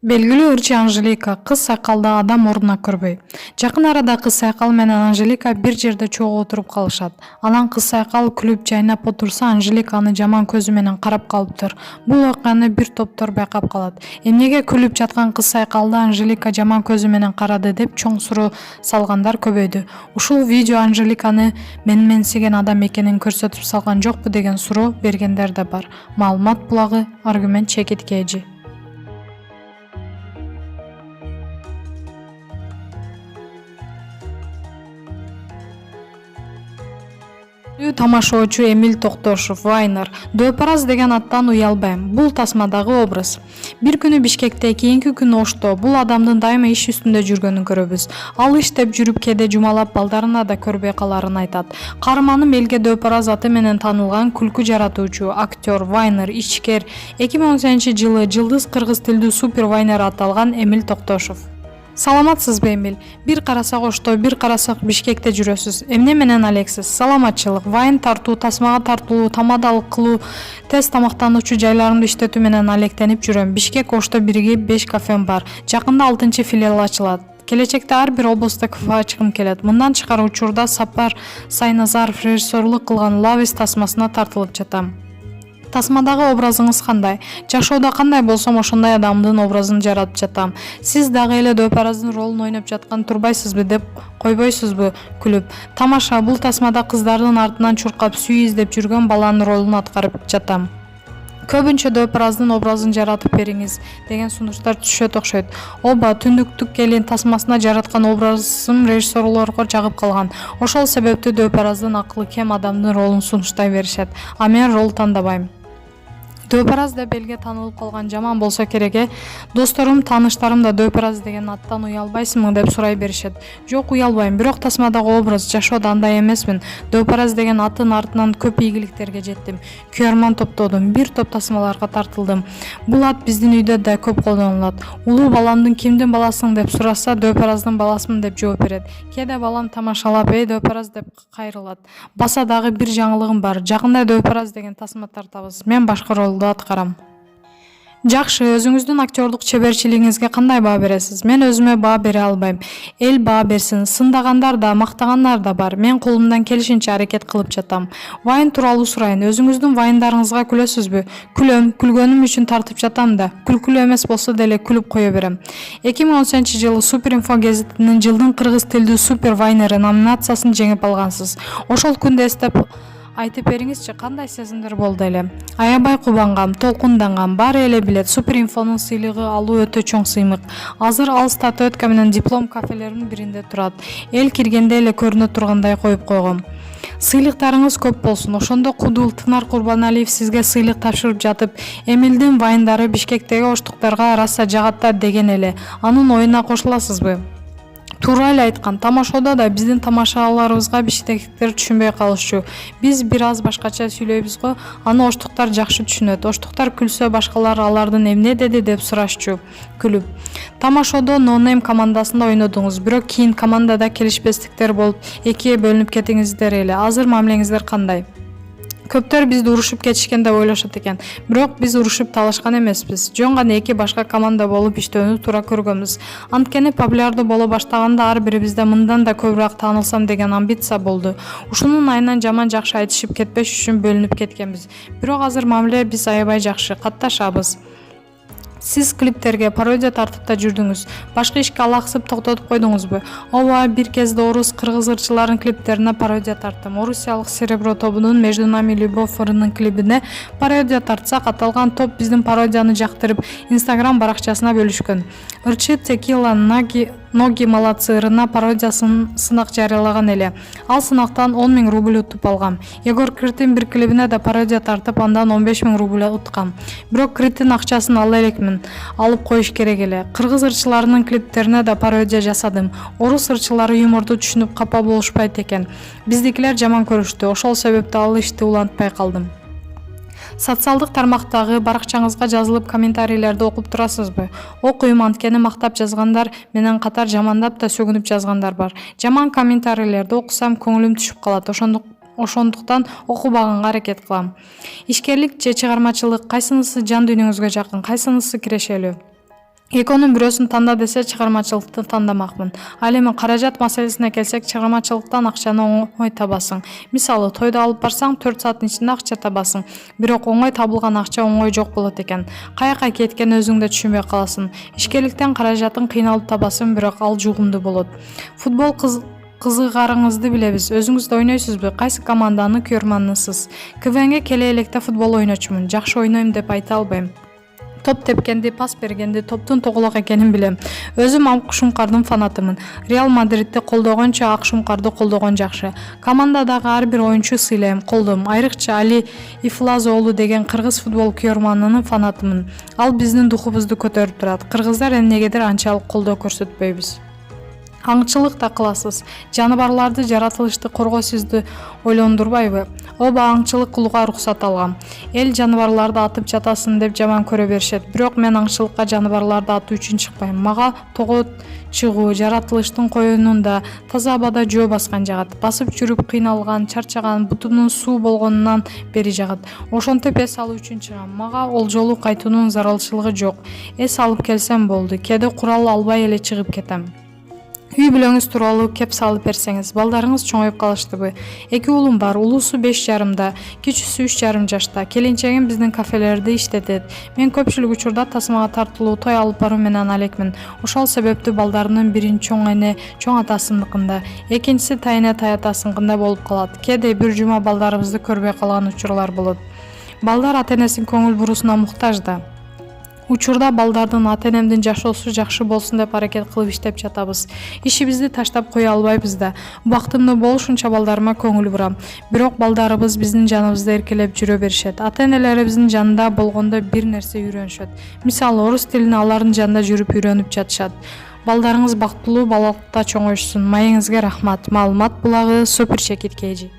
Белгилүү ырчы Анжелика кыз сайкалды адам ордуна көрбөй. Жакын арада кыз сайкал менен Анжелика бир жерде чогуу отуруп калышат. Анан кыз сайкал күлүп жайнап отурса, Анжелика аны жаман көзү менен карап калыптыр. Бул окуяны бир топтор байкап калат. Эмнеге күлүп жаткан кыз сайкалды Анжелика жаман көзү менен карады деп чоң суроо салгандар көбөйдү. Ушул видео Анжеликаны менменсиген адам экенин көрсөтүп салган жокпу деген суроо бергендер да бар. Маалымат булагы аргумент чекиткейжи. Тамашоочу Эмиль Токтошов, Вайнер, Дөпараз деген аттан уялбайм. Бул тасмадагы образ. Бир күнү Бишкекте, кийинки күнү Ошто. Бул адамдын дайыма иш үстүндө жүргөнүн көрөбүз. Ал иштеп жүрүп кээде жумалап балдарына да көрбөй каларын айтат. Каарманым элге Дөпараз аты менен таанылган күлкү жаратуучу, актер, Вайнер, ичкер. 2018-жылы жылдыз кыргыз тилдүү супер Вайнер аталган Эмиль Токтошов. Саламатсызбы, Эмиль? Бир карасак Ошто, бир карасак Бишкекте жүрөсүз. Эмне менен алексиз? Саламатчылык. Вайн тартуу, тасмага тартылуу, тамадалык кылуу, тез тамактануучу жайларымды иштетүү менен алектенип жүрөм. Бишкек Ошто биригип 5 кафем бар. Жакында 6-филиал ачылат. Келечекте ар бир облустта кафе ачкым келет. Мындан тышкары учурда Сапар Сайназаров режиссерлук кылган Лавис тасмасына тартылып жатам. Тасмадагы образыңыз кандай? Жашоодо кандай болсом ошондой адамдын образын жаратып жатам. Сиз дагы эле Дөпараздын ролун ойноп жаткан турбайсызбы деп койбойсузбу күлүп. Тамаша, бул тасмада кыздардын артынан чуркап сүй издеп жүргөн баланын ролун аткарып жатам. Көбүнчө Дөпараздын образын жаратып бериңиз деген сунуштар түшөт окшойт. Оба, Түндүктүк келин тасмасына жараткан образым режиссерлорго жагып калган. Ошол себептүү Дөпараздын акылы кем адамдын ролун сунуштай беришет. А мен рол тандабайм. Дөпараз деп элге таанылып калган жаман болсо керек. Досторум, тааныштарым да Дөпараз деген аттан уялбайсыңбы деп сурай беришет. Жок, уялбайм, бирок тасмадагы образ жашоодо андай эмесмин. Дөпараз деген аттын артынан көп ийгиликтерге жеттим. Күйөрман топтодум, бир топ тасмаларга тартылдым. Бул ат биздин үйдө да көп колдонулат. Улуу баламдын кимдин баласың деп сураса, Дөпараздын баласымын деп жооп берет. Кээде балам тамашалап, Дөпараз деп кайрылат. Баса дагы бир жаңылыгым бар. Жакында Дөпараз деген тасма тартабыз. Мен башка ролду аткарам. Жакшы, өзүңүздүн актерлук чеберчилигиңизге кандай баа бересиз? Мен өзүмө баа бере албайм. Эл баа берсин. Сындагандар да, мактагандар да бар. Мен колумдан келишинче аракет кылып жатам. Вайн тууралуу сурайын. Өзүңүздүн вайндарыңызга күлөсүзбү? Күлөм, күлгөнүм үчүн тартып жатам да. Күлкүлүү эмес болсо деле күлүп кое берем. 2018-жылы Суперинфо гезитинин жылдын кыргыз тилдүү супер вайнери номинациясын жеңип алгансыз. Ошол күндү эстеп айтып бериңизчи, кандай сезимдер болду эле? Аябай кубангам, толкундангам, баары эле билет. Суперинфонун сыйлыгы алуу өтө чоң сыймык. Азыр ал статуэтка менен диплом кафелердин биринде турат. Эл киргенде эле көрүнө тургандай коюп койгом. Сыйлыктарыңыз көп болсун. Ошондо Кудул Тынар Курбаналиев сизге сыйлык тапшырып жатып, Эмилдин вайндары Бишкектеги оштуктарга раса жагатта деген эле. Анын оюна кошуласызбы? Туура эле айткан. Тамашоодо да биздин тамашаларыбызга бишкектиктер түшүнбөй калышчу. Биз бир аз башкача сүйлөйбүз го, аны оштуктар жакшы түшүнөт. Оштуктар күлсө башкалар алардын эмне деди деп сурашчу. Күлүп. Тамашоодо Нонейм командасында ойнодуңуз, бирок кийин командада келишпестиктер болуп, экиге бөлүнүп кетиңиздер эле. Азыр мамилеңиздер кандай? Көптөр бизди урушуп кетишкен деп ойлошот экен. Бирок биз урушуп талашкан эмеспиз. Жөн гана эки башка команда болуп иштөөнү туура көргөнбүз. Анткени популярдуу боло баштаганда ар бирибизде мындан да көбүрөөк таанылсам деген амбиция болду. Ушунун айынан жаман жакшы айтышып кетпеш үчүн бөлүнүп кеткенбиз. Бирок азыр мамиле биз аябай жакшы, катташабыз. Сиз клиптерге пародия тартып да жүрдүңүз. Башка ишке алаксып токтотуп койдуңузбу? Ооба, бир кезде орус, кыргыз ырчыларын клиптерине пародия тарттым. Орусиялык Серебро тобунун Между нами любовь ырынын клибине пародия тартсак, аталган топ биздин пародияны жактырып, Instagram баракчасына бөлүшкөн. Ырчы Текила Ноги молодцы ырына пародиясын сынак жарыялаган эле. Ал сынактан 10 000 рубль утуп алгам. Егор Криттин бир клибине да пародия тартып, андан 15 000 рубль уткам. Бирок Криттин акчасын ала элекмин. Алып коюш керек эле. Кыргыз ырчыларынын клиптерине да пародия жасадым. Орус ырчылары юморду түшүнүп капа болушпайт экен. Биздикилер жаман көрүштү. Ошол себептен ал ишти улантпай калдым. Социалдык тармактагы баракчаңызга жазылып комментарийлерди окуп турасызбы? Окуйм, анткени мактап жазгандар менен катар жамандап да сөгүнүп жазгандар бар. Жаман комментарийлерди окусам көңүлүм түшүп калат. Ошондуктан окубаганга аракет кылам. Ишкерлик же чыгармачылык кайсынысы жан дүйнөңүзгө жакын, кайсынысы кирешелүү? Экөөнүн бирөөсүн танда десе чыгармачылыкты тандамакмын. Ал эми каражат маселесине келсек, чыгармачылыктан акчаны оңой табасың. Мисалы, тойду алып барсаң 4 сааттын ичинде акча табасың. Бирок оңой табылган акча оңой жок болот экен. Каяка кеткенин өзүң да түшүнбөй каласың. Ишкерликтен каражатын кыйналып табасың, бирок ал жугумдуу болот. Футбол кызыгарыңызды билебиз. Өзүңүз да ойнойсузбу? Кайсы команданын күйөрманысыз? КВНге келе электе футбол ойночумун. Жакшы ойнойм деп айта албайм. Топ тепкенди, пас бергенди, топтун тоголок экенин билем. Өзүм Ак Шуңкардын фанатымын. Реал Мадридти колдогончо Ак Шуңкарды колдогон жакшы. Командадагы ар бир оюнчу сыйлайм, колдойм. Айрыкча Али Ифлазоğlu деген кыргыз футбол күйөрманынын фанатымын. Ал биздин духубузду көтөрүп турат. Кыргыздар эмнегедир анчалык колдоо көрсөтпөйбүз. Аңчылык да кыласыз. Жаныбарларды жаратылышты коргоо сизди ойлондурбайбы? Ооба, аңчылык кылууга уруксат алгам. Эл жаныбарларды атып жатасың деп жаман көрө беришет. Бирок мен аңчылыкка жаныбарларды атуу үчүн чыкпайм. Мага тоо чыгуу, жаратылыштын коюнунда таза абада жөө баскан жагат. Басып жүрүп кыйналган, чарчаган, бутумдун суу болгонунан бери жагат. Ошентип эс алуу үчүн чыгам. Мага ол жолу кайтуунун зарылчылыгы жок. Эс алып келсем болду. Кээде курал албай эле чыгып кетем. Үй бүлөңүз тууралуу кеп салып берсеңиз, балдарыңыз чоңоюп калыштыбы? 2 уулум бар, улуусу 5,5 кичүүсү 3,5 жашта. Келинчегим биздин кафелерди иштетет. Мен көпчүлүк учурда тасмага тартылуу, той алып баруу менен алекмин. Ошол себептүү балдарымдын бирин чоң эне, чоң атасыныкында, экинчиси тайэне таятасыныкында болуп калат. Кээде бир жума балдарыбызды көрбөй калган учурлар болот. Балдар ата-энесинин көңүл буруусуна муктаж да. Учурда балдардын ата-энемдин жашоосу жакшы болсун деп аракет кылып иштеп жатабыз. Ишибизди таштап кое албайбыз да. Убактымдуу болушунча балдарыма көңүл бурам. Бирок балдарыбыз биздин жаныбызда эркелеп жүрө беришет. Ата-энелерибиздин жанында болгондо бир нерсе үйрөнүшөт. Мисалы, орус тилин алардын жанында жүрүп үйрөнүп жатышат. Балдарыңыз бактылуу балалыкта чоңоюшсун. Маегиңизге рахмат. Маалымат булагы Супер Чекит KG.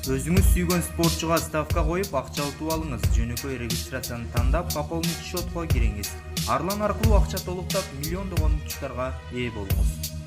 Өзүңүз сүйгөн спортчуга ставка коюп акча утуп алыңыз. Жөнөкөй регистрацияны тандап, пополнить счетко кириңиз. Арлан аркылуу акча толуктап, миллиондогон утуштарга ээ болуңуз.